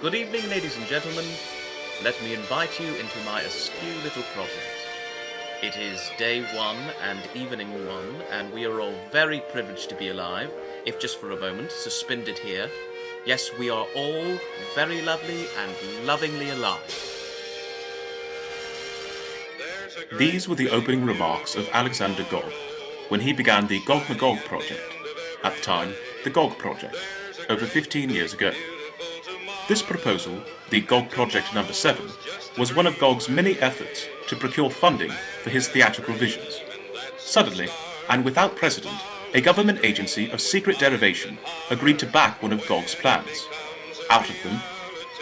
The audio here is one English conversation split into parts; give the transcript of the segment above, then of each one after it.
Good evening, ladies and gentlemen. Let me invite you into my askew little project. It is day one and evening one, and we are all very privileged to be alive, if just for a moment, suspended here. Yes, we are all very lovely and lovingly alive. These were the opening remarks of Alexander Gog when he began the Magog Project, at the time the Gog Project, over 15 years ago. This proposal, the Gog Project number 7, was one of Gog's many efforts to procure funding for his theatrical visions. Suddenly, and without precedent, a government agency of secret derivation agreed to back one of Gog's plans. Out of them,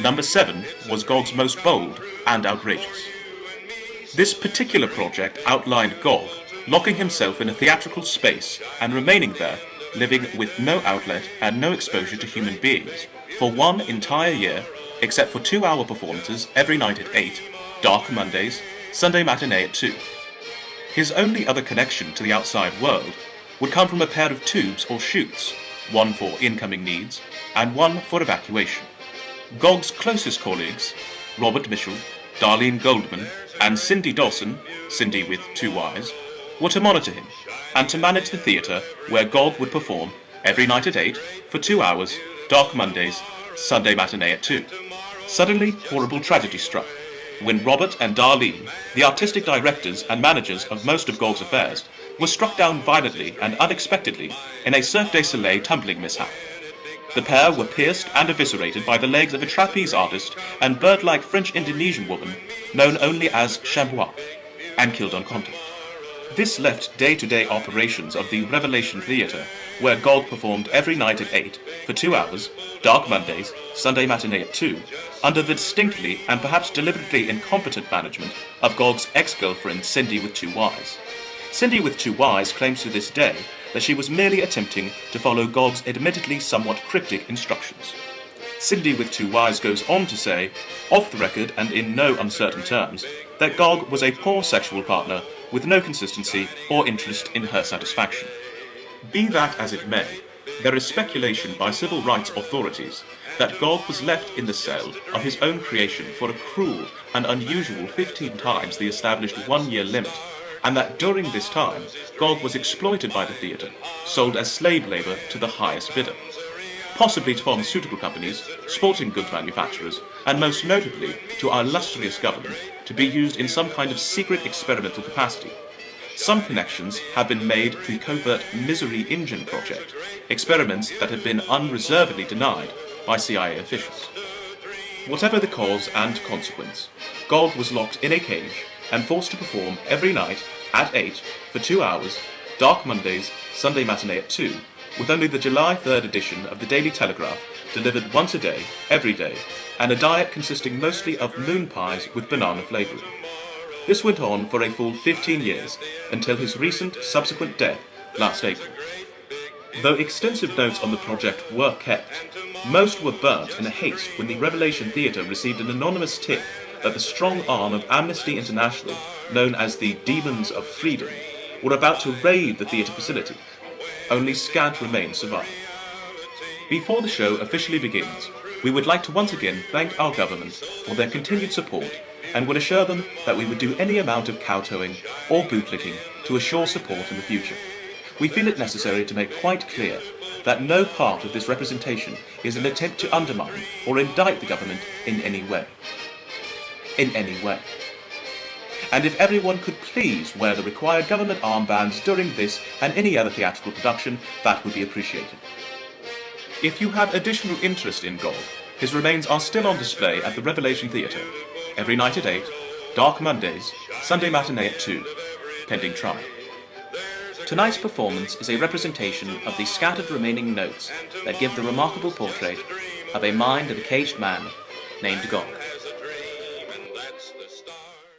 number 7 was Gog's most bold and outrageous. This particular project outlined Gog locking himself in a theatrical space and remaining there, living with no outlet and no exposure to human beings, for one entire year, except for 2-hour performances every night at 8, dark Mondays, Sunday matinee at 2. His only other connection to the outside world would come from a pair of tubes or chutes, one for incoming needs and one for evacuation. Gog's closest colleagues, Robert Mitchell, Darlene Goldman, and Cindy Dawson, Cindy with 2 Y's, were to monitor him and to manage the theatre where Gog would perform every night at 8 for 2 hours, dark Mondays, Sunday matinee at 2. Suddenly, horrible tragedy struck when Robert and Darlene, the artistic directors and managers of most of Gog's affairs, were struck down violently and unexpectedly in a Cirque du Soleil tumbling mishap. The pair were pierced and eviscerated by the legs of a trapeze artist and bird-like French-Indonesian woman known only as Chamois, and killed on contact. This left day-to-day operations of the Revelation Theatre, where Gog performed every night at 8 for 2 hours, dark Mondays, Sunday matinee at 2, under the distinctly and perhaps deliberately incompetent management of Gog's ex-girlfriend Cindy with 2 Y's. Cindy with 2 Y's claims to this day that she was merely attempting to follow Gog's admittedly somewhat cryptic instructions. Cindy with 2 Y's goes on to say, off the record and in no uncertain terms, that Gog was a poor sexual partner with no consistency or interest in her satisfaction. Be that as it may, there is speculation by civil rights authorities that Gog was left in the cell of his own creation for a cruel and unusual 15 times the established 1-year limit, and that during this time, Gog was exploited by the theatre, sold as slave labour to the highest bidder, possibly to pharmaceutical companies, sporting goods manufacturers, and most notably to our illustrious government, to be used in some kind of secret experimental capacity. Some connections have been made to the covert Misery Engine project, experiments that have been unreservedly denied by CIA officials. Whatever the cause and consequence, Gog was locked in a cage and forced to perform every night at 8 for 2 hours, dark Mondays, Sunday matinee at 2, with only the July 3rd edition of the Daily Telegraph delivered once a day, every day, and a diet consisting mostly of moon pies with banana flavouring. This went on for a full 15 years, until his recent subsequent death last April. Though extensive notes on the project were kept, most were burnt in a haste when the Revelation Theatre received an anonymous tip that the strong arm of Amnesty International, known as the Demons of Freedom, were about to raid the theatre facility. Only scant remains survive. Before the show officially begins, we would like to once again thank our government for their continued support and would assure them that we would do any amount of kowtowing or bootlicking to assure support in the future. We feel it necessary to make quite clear that no part of this representation is an attempt to undermine or indict the government in any way. And if everyone could please wear the required government armbands during this and any other theatrical production, that would be appreciated. If you have additional interest in Gog, his remains are still on display at the Revelation Theatre, every night at 8, dark Mondays, Sunday matinee at 2, pending trial. Tonight's performance is a representation of the scattered remaining notes that give the remarkable portrait of a mind of a caged man named Gog.